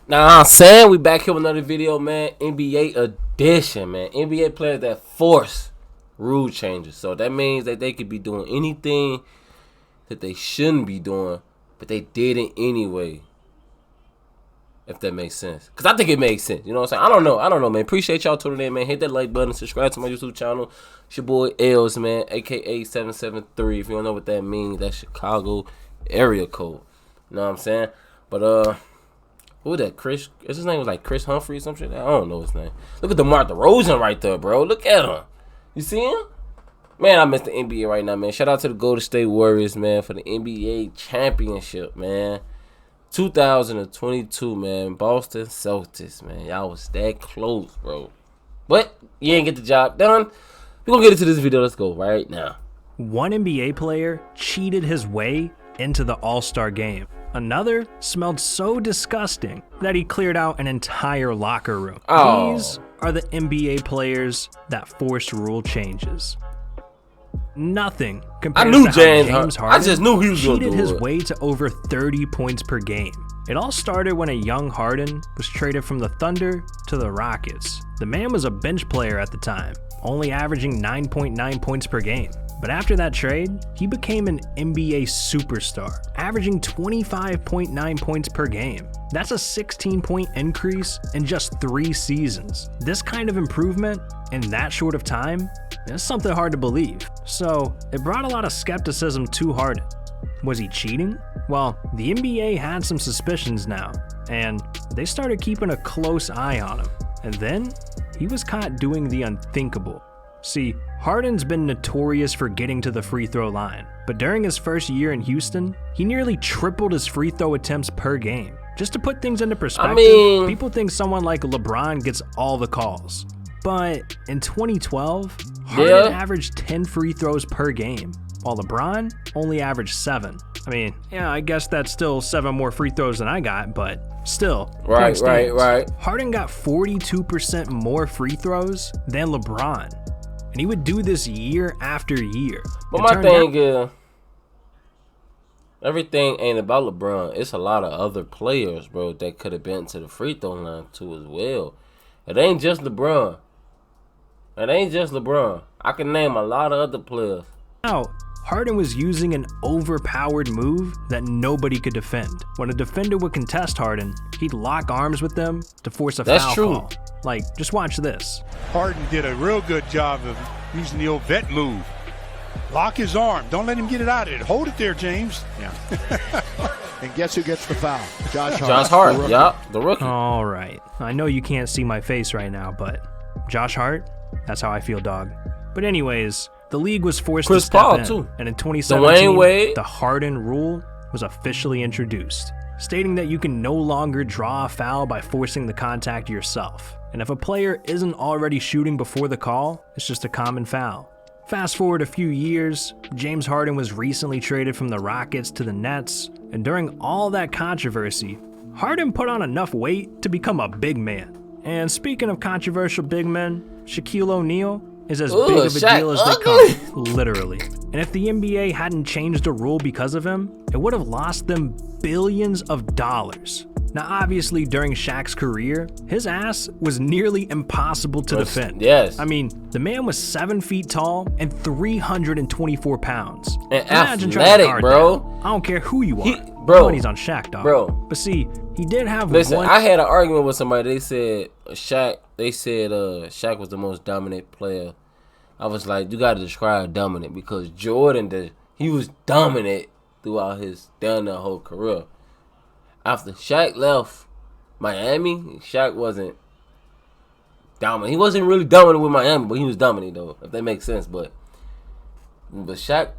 Nah, I'm saying we back here with another video, man. NBA edition, man. NBA players that force rule changes. So that means that they could be doing anything that they shouldn't be doing, but they did it anyway. If that makes sense. Because I think it makes sense. You know what I'm saying? I don't know, man. Appreciate y'all tuning in, man. Hit that like button. Subscribe to my YouTube channel. It's your boy Els, man. A.K.A. 773. If you don't know what that means, that's Chicago area code. You know what I'm saying? But, who was that? Chris? His name was like Chris Humphrey or some shit? I don't know his name. Look at DeMar DeRozan right there, bro. Look at him. You see him? Man, I miss the NBA right now, man. Shout out to the Golden State Warriors, man, for the NBA championship, man. 2022, man. Boston Celtics, man. Y'all was that close, bro. But you ain't get the job done. We're going to get into this video. Let's go right now. One NBA player cheated his way into the All-Star game. Another smelled so disgusting that he cleared out an entire locker room. Oh. These are the NBA players that forced rule changes. Nothing compares to how James Harden I just knew he was cheated his way to over 30 points per game. It all started when a young Harden was traded from the Thunder to the Rockets. The man was a bench player at the time, only averaging 9.9 points per game. But after that trade, he became an NBA superstar, averaging 25.9 points per game. That's a 16-point increase in just 3 seasons. This kind of improvement in that short of time is something hard to believe. So it brought a lot of skepticism to Harden. Was he cheating? Well, the NBA had some suspicions now, and they started keeping a close eye on him. And then he was caught doing the unthinkable. See, Harden's been notorious for getting to the free throw line, but during his first year in Houston, he nearly tripled his free throw attempts per game. Just to put things into perspective, people think someone like LeBron gets all the calls. But in 2012, Harden averaged 10 free throws per game, while LeBron only averaged 7. I mean, yeah, I guess that's still 7 more free throws than I got, but still. Right. Harden got 42% more free throws than LeBron. And he would do this year after year. But my thing is, everything ain't about LeBron. It's a lot of other players, bro, that could have been to the free throw line too as well. It ain't just LeBron. I can name a lot of other players. Now, Harden was using an overpowered move that nobody could defend. When a defender would contest Harden, he'd lock arms with them to force a foul call. Like, just watch this. Harden did a real good job of using the old vet move. Lock his arm. Don't let him get it out of it. Hold it there, James. Yeah. And guess who gets the foul? Josh Hart. Yup, the rookie. All right. I know you can't see my face right now, but Josh Hart, that's how I feel, dog. But anyways, the league was forced to step in, too. And in 2017, the Harden rule was officially introduced, stating that you can no longer draw a foul by forcing the contact yourself. And if a player isn't already shooting before the call, it's just a common foul. Fast forward a few years, James Harden was recently traded from the Rockets to the Nets, and during all that controversy, Harden put on enough weight to become a big man. And speaking of controversial big men, Shaquille O'Neal is as big of a deal as they come, literally. And if the NBA hadn't changed the rule because of him, it would have lost them billions of dollars. Now, obviously, during Shaq's career, his ass was nearly impossible to defend. Yes. I mean, the man was 7 feet tall and 324 pounds. And athletic, bro. That. I don't care who you are. He's on Shaq, dog. Bro. But see, he did have I had an argument with somebody. They said Shaq was the most dominant player. I was like, you got to describe dominant, because Jordan, he was dominant throughout his down the whole career. After Shaq left Miami, Shaq wasn't dominant. He wasn't really dominant with Miami, but he was dominant, though, if that makes sense. But Shaq,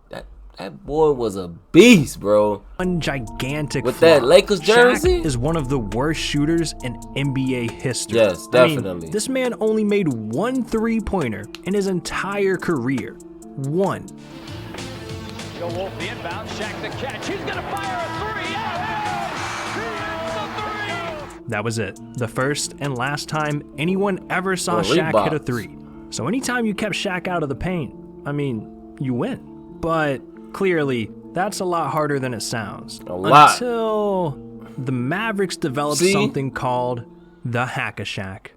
that boy was a beast, bro. One gigantic with that Lakers jersey. Shaq is one of the worst shooters in NBA history. Yes, definitely. I mean, this man only made 1 3-pointer in his entire career. 1. Wolf the inbound, Shaq the catch. He's gonna fire a 3. He hits the 3. That was it. The first and last time anyone ever saw Shaq hit a 3. So anytime you kept Shaq out of the paint, I mean, you win. But clearly, that's a lot harder than it sounds. A lot. Until the Mavericks developed something called the Hack-a-Shack.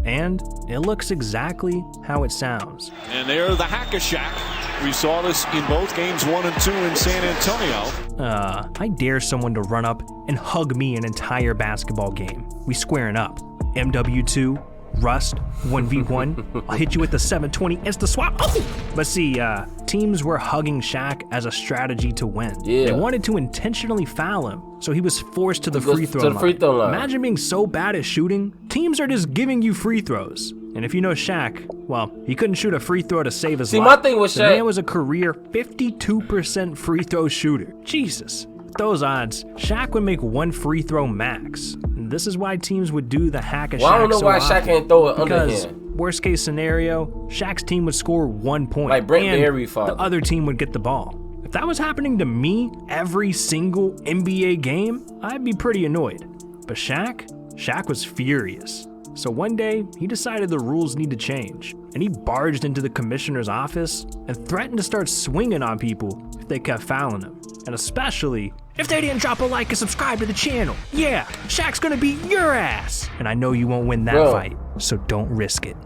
And it looks exactly how it sounds. And there, the Hack-a-Shack. We saw this in both games 1 and 2 in San Antonio. I dare someone to run up and hug me an entire basketball game. We squaring up. MW2, Rust, 1v1. I'll hit you with the 720 insta swap. Oh! But see, teams were hugging Shaq as a strategy to win. Yeah. They wanted to intentionally foul him, so he was forced to the free throw line. Imagine being so bad at shooting, teams are just giving you free throws. And if you know Shaq, well, he couldn't shoot a free throw to save his life. My thing with Shaq, the man was a career 52% free throw shooter. Jesus. With those odds, Shaq would make one free throw max. And this is why teams would do the Hack-a-Shack so often. I don't know why Shaq can't throw it because underhand. Worst case scenario, Shaq's team would score 1 point. Like Brent and Berry father. The other team would get the ball. If that was happening to me every single NBA game, I'd be pretty annoyed. But Shaq was furious. So one day, he decided the rules need to change, and he barged into the commissioner's office and threatened to start swinging on people if they kept fouling him, and especially if they didn't drop a like and subscribe to the channel. Yeah, Shaq's gonna beat your ass, and I know you won't win that fight, so don't risk it.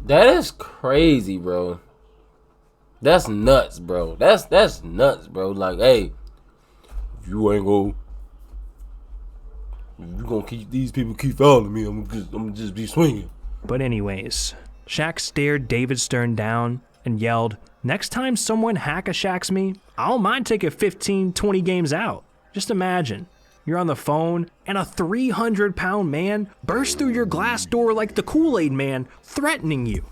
That is crazy, bro. That's nuts, bro. That's nuts, bro. Like, hey, you ain't gonna. You gonna keep these people keep following me? I'm just be swinging. But anyways, Shaq stared David Stern down and yelled, "Next time someone Hack-a-Shacks me, I don't mind taking 15, 20 games out." Just imagine, you're on the phone and a 300-pound man bursts through your glass door like the Kool-Aid man, threatening you.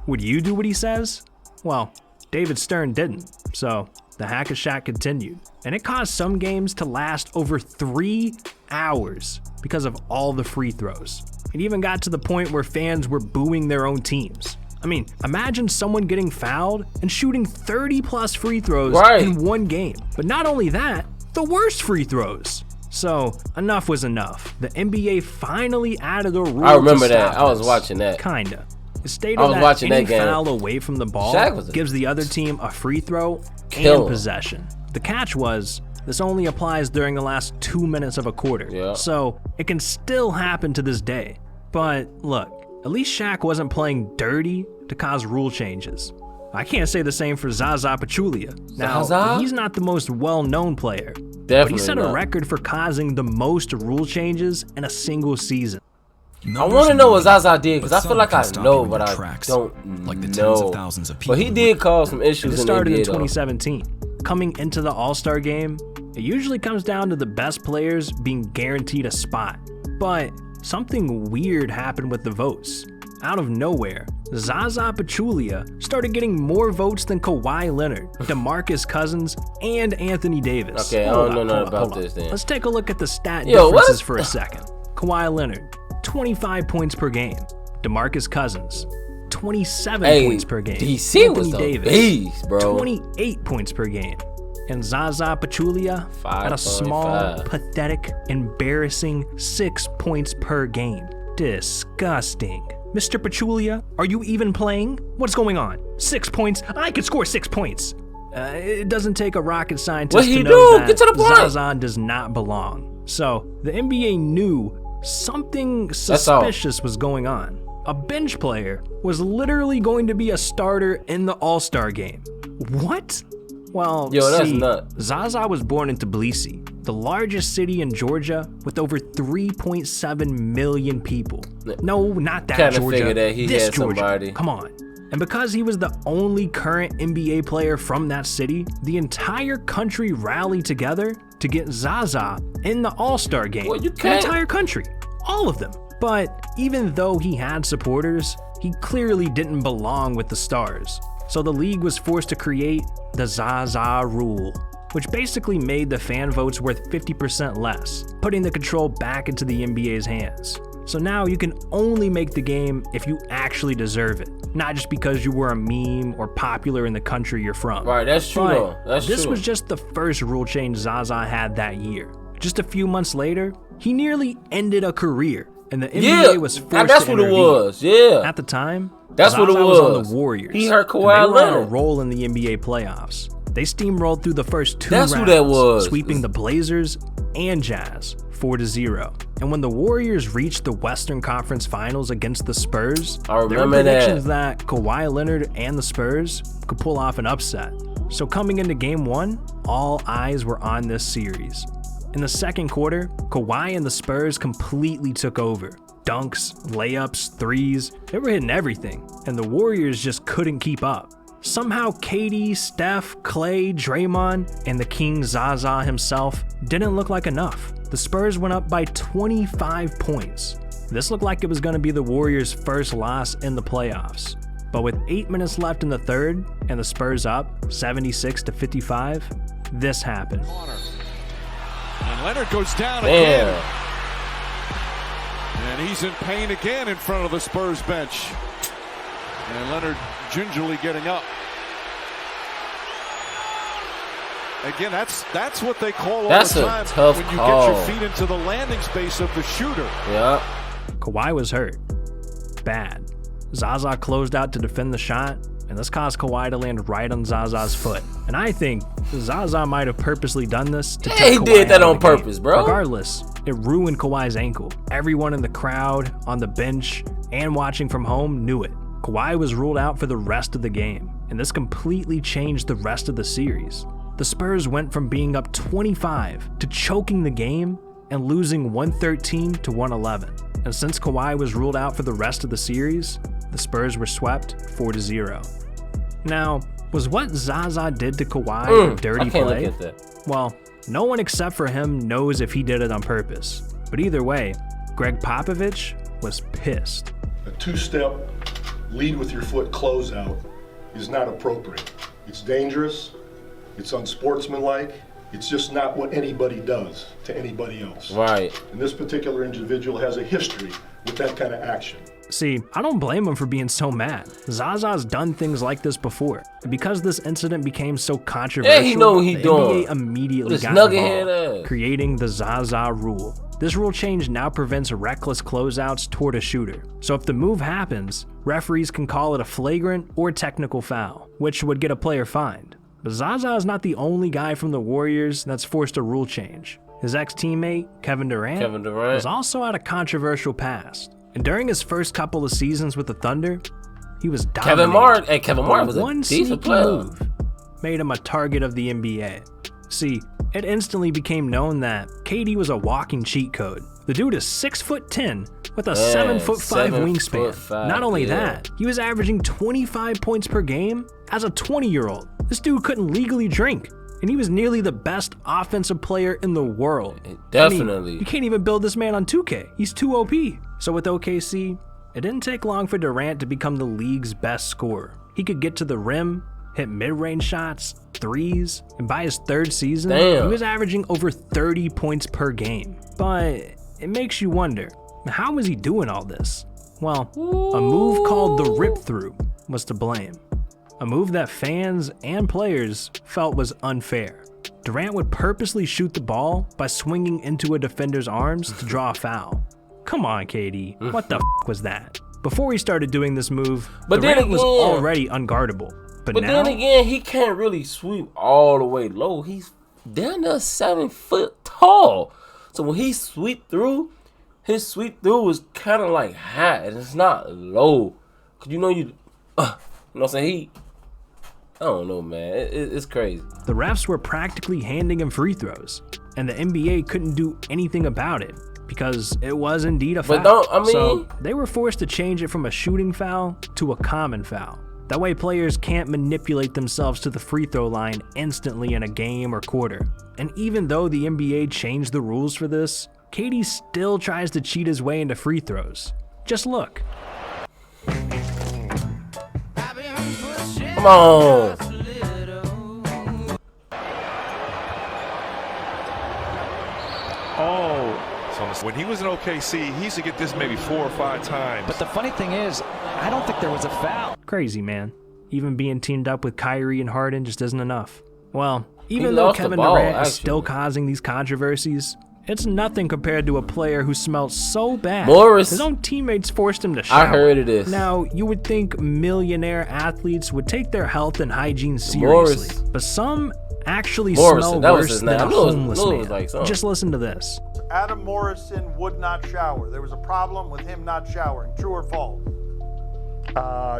Would you do what he says? Well, David Stern didn't, so the Hack-a-Shack continued. And it caused some games to last over 3 hours because of all the free throws. It even got to the point where fans were booing their own teams. I mean, imagine someone getting fouled and shooting 30+ free throws in one game. But not only that, the worst free throws. So, enough was enough. The NBA finally added a rule. I remember that. I was watching that. Kinda. It stated that any foul away from the ball gives the other team a free throw and possession. The catch was, this only applies during the last 2 minutes of a quarter. So, it can still happen to this day. But look, at least Shaq wasn't playing dirty to cause rule changes. I can't say the same for Zaza Pachulia. Now, he's not the most well-known player, but he set a record for causing the most rule changes in a single season. I want to know what Zaza did, because I feel like I know, but I don't like the tens know. Of thousands of people but he did cause some issues it in the started NBA, in 2017. Coming into the All-Star game, it usually comes down to the best players being guaranteed a spot. But something weird happened with the votes. Out of nowhere, Zaza Pachulia started getting more votes than Kawhi Leonard, DeMarcus Cousins, and Anthony Davis. Okay, I don't know nothing about this then. Let's take a look at the stat differences for a second. Kawhi Leonard, 25 points per game. DeMarcus Cousins, 27 points per game. DC was the beast, bro. 28 points per game. And Zaza Pachulia at a small, pathetic, embarrassing 6 points per game. Disgusting. Mr. Pachulia, are you even playing? What's going on? 6 points? I could score 6 points. It doesn't take a rocket scientist to know that Zaza does not belong. So the NBA knew something suspicious was going on. A bench player was literally going to be a starter in the All-Star game. What? Well, that's nuts. Zaza was born in Tbilisi, the largest city in Georgia with over 3.7 million people. No, not that Georgia. Figure that he this had Georgia. Somebody. Come on. And because he was the only current NBA player from that city, the entire country rallied together to get Zaza in the All-Star game. Well, the entire country. All of them. But even though he had supporters, he clearly didn't belong with the stars. So the league was forced to create the Zaza rule, which basically made the fan votes worth 50% less, putting the control back into the NBA's hands. So now you can only make the game if you actually deserve it, not just because you were a meme or popular in the country you're from. Right, that's true though. This was just the first rule change Zaza had that year. Just a few months later, he nearly ended a career, and the NBA was forced to intervene. That's what it was, At the time, that's Zaza what it was. On the Warriors. He hurt Kawhi Leonard. They were on a Leonard. role in the NBA playoffs. They steamrolled through the first 2 That's rounds, who that was. sweeping the Blazers and Jazz 4-0. And when the Warriors reached the Western Conference Finals against the Spurs, I there were remember predictions that Kawhi Leonard and the Spurs could pull off an upset. So coming into Game 1, all eyes were on this series. In the second quarter, Kawhi and the Spurs completely took over. Dunks, layups, threes, they were hitting everything, and the Warriors just couldn't keep up. Somehow KD, Steph, Clay, Draymond, and the King Zaza himself didn't look like enough. The Spurs went up by 25 points. This looked like it was going to be the Warriors' first loss in the playoffs. But with 8 minutes left in the third, and the Spurs up 76-55, this happened. And Leonard goes down Damn. again. And he's in pain again in front of the Spurs bench. And Leonard gingerly getting up. Again, that's what they call all the time tough when you call. get your feet into the landing space of the shooter. Yeah. Kawhi was hurt. Bad. Zaza closed out to defend the shot, and this caused Kawhi to land right on Zaza's foot. And I think Zaza might have purposely done this to take He Kawhi did that out on of the game. purpose, bro. Regardless, it ruined Kawhi's ankle. Everyone in the crowd, on the bench, and watching from home knew it. Kawhi was ruled out for the rest of the game, and this completely changed the rest of the series. The Spurs went from being up 25 to choking the game and losing 113-111. And since Kawhi was ruled out for the rest of the series, the Spurs were swept 4-0. Now, was what Zaza did to Kawhi a dirty I can't play? look at that. Well, no one except for him knows if he did it on purpose. But either way, Greg Popovich was pissed. A two-step lead with your foot closeout is not appropriate. It's dangerous, it's unsportsmanlike, it's just not what anybody does to anybody else. Right. And this particular individual has a history with that kind of action. See, I don't blame him for being so mad. Zaza's done things like this before. And because this incident became so controversial, Yeah, he know what he the doing. NBA immediately This got nugget head involved, ass. creating the Zaza rule. This rule change now prevents reckless closeouts toward a shooter. So if the move happens, referees can call it a flagrant or technical foul, which would get a player fined. But Zaza is not the only guy from the Warriors that's forced a rule change. His ex-teammate, Kevin Durant, was also had a controversial past. And during his first couple of seasons with the Thunder, he was dominating. Kevin Martin was a one decent sneaky player. move made him a target of the NBA. See, it instantly became known that KD was a walking cheat code. The dude is 6'10" with a 7'5" wingspan. Not only that, he was averaging 25 points per game as a 20-year-old. This dude couldn't legally drink, and he was nearly the best offensive player in the world. Definitely. I mean, you can't even build this man on 2K. He's too OP. So with OKC, it didn't take long for Durant to become the league's best scorer. He could get to the rim, hit mid-range shots, threes, and by his third season, he was averaging over 30 points per game. But it makes you wonder, how was he doing all this? Well, a move called the rip-through was to blame. A move that fans and players felt was unfair. Durant would purposely shoot the ball by swinging into a defender's arms to draw a foul. Come on, KD, what the was that? Before he started doing this move, Durant was already unguardable. But now, then again, he can't really sweep all the way low. He's down there 7 foot tall. So when he sweep through, his sweep through is kind of like high, and it's not low. Cause you know you know what I'm saying? I don't know, man. It's crazy. The refs were practically handing him free throws, and the NBA couldn't do anything about it because it was indeed a foul. So they were forced to change it from a shooting foul to a common foul. That way players can't manipulate themselves to the free throw line instantly in a game or quarter. And even though the NBA changed the rules for this, KD still tries to cheat his way into free throws. Just look. Come on. When he was in OKC, he used to get this maybe 4 or 5 times. But the funny thing is, I don't think there was a foul. Crazy, man. Even being teamed up with Kyrie and Harden just isn't enough. Well, even though Kevin Durant is still causing these controversies, it's nothing compared to a player who smelled so bad his own teammates forced him to shower. I heard of this. Now, you would think millionaire athletes would take their health and hygiene seriously, but some actually smell worse than a homeless man. Just listen to this. Adam Morrison would not shower. There was a problem with him not showering. True or false?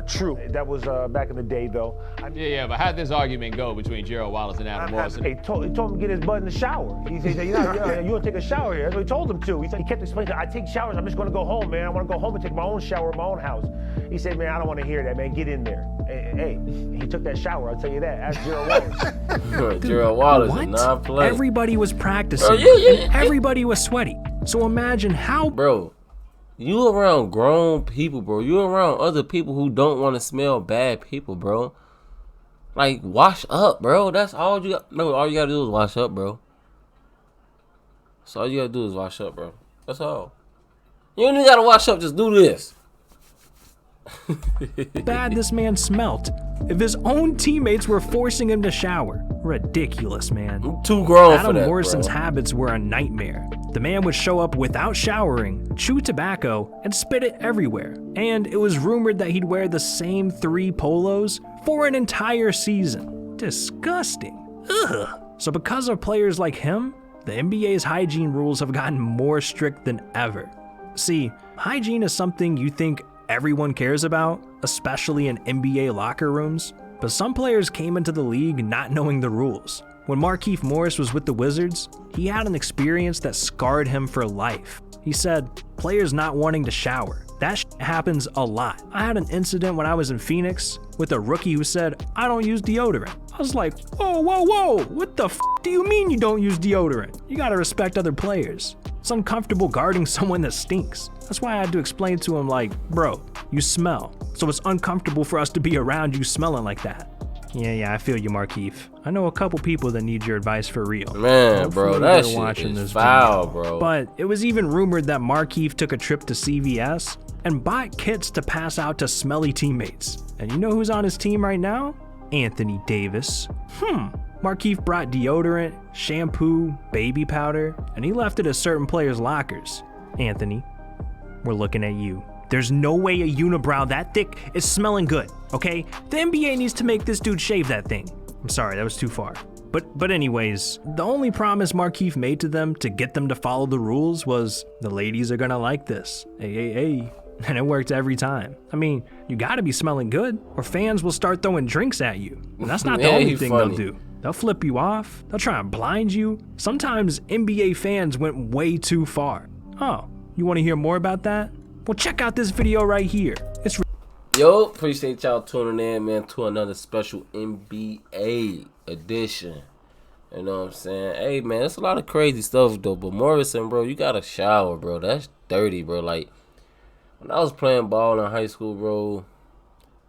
True. That was back in the day, though. Yeah, but how'd this argument go between Gerald Wallace and Adam Morrison? He told him to get his butt in the shower. He said, you don't take a shower here. That's what he told him to. He kept explaining, I take showers. I'm just going to go home, man. I want to go home and take my own shower in my own house. He said, man, I don't want to hear that, man. Get in there. Hey, he took that shower. I'll tell you that. Ask Gerald Wallace. Gerald Wallace What? did not play. Everybody was practicing. And everybody was sweaty. So imagine how... Bro, you around grown people, bro. You around other people who don't want to smell bad people, bro. Like, wash up, bro. That's all you got. No, all you got to do is wash up, bro. That's all you got to do is wash up, bro. That's all. You don't even got to wash up. Just do this. bad this man smelt. If his own teammates were forcing him to shower. Ridiculous, man. I'm too grown Adam for that, Morrison's bro. habits were a nightmare. The man would show up without showering, chew tobacco, and spit it everywhere. And it was rumored that he'd wear the same 3 polos for an entire season. Disgusting. Ugh. So because of players like him, the NBA's hygiene rules have gotten more strict than ever. See, hygiene is something you think everyone cares about, especially in NBA locker rooms, but some players came into the league not knowing the rules. When Markieff Morris was with the Wizards, he had an experience that scarred him for life. He said, players not wanting to shower. That happens a lot. I had an incident when I was in Phoenix with a rookie who said, I don't use deodorant. I was like, whoa, whoa, whoa, what the do you mean you don't use deodorant? You gotta respect other players. It's uncomfortable guarding someone that stinks. That's why I had to explain to him like, bro, you smell. So it's uncomfortable for us to be around you smelling like that. Yeah, I feel you, Markieff. I know a couple people that need your advice for real. Man, bro, that shit watching is this foul, video. bro. But it was even rumored that Markieff took a trip to CVS and bought kits to pass out to smelly teammates. And you know who's on his team right now? Anthony Davis. Markieff brought deodorant, shampoo, baby powder, and he left it at certain players' lockers. Anthony, we're looking at you. There's no way a unibrow that thick is smelling good, okay? The NBA needs to make this dude shave that thing. I'm sorry, that was too far. But anyways, the only promise Markieff made to them to get them to follow the rules was the ladies are gonna like this. Hey. And it worked every time. I mean, you gotta be smelling good or fans will start throwing drinks at you. And that's not the only thing they'll do. They'll flip you off. They'll try and blind you. Sometimes NBA fans went way too far. Oh, you wanna hear more about that? Well, check out this video right here. It's Yo, appreciate y'all tuning in, man, to another special NBA edition. You know what I'm saying? Hey, man, it's a lot of crazy stuff, though. But Morrison, bro, you gotta shower, bro. That's dirty, bro. Like, when I was playing ball in high school, bro,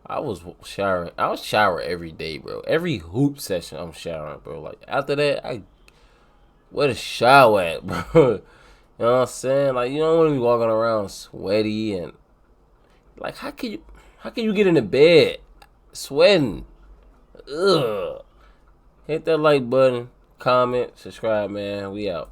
I was showering. I was shower every day, bro. Every hoop session, I'm showering, bro. Like, after that, where the shower at, bro? You know what I'm saying? Like, you don't want to be walking around sweaty and like, how can you get into bed sweating? Ugh. Hit that like button, comment, subscribe, man. We out.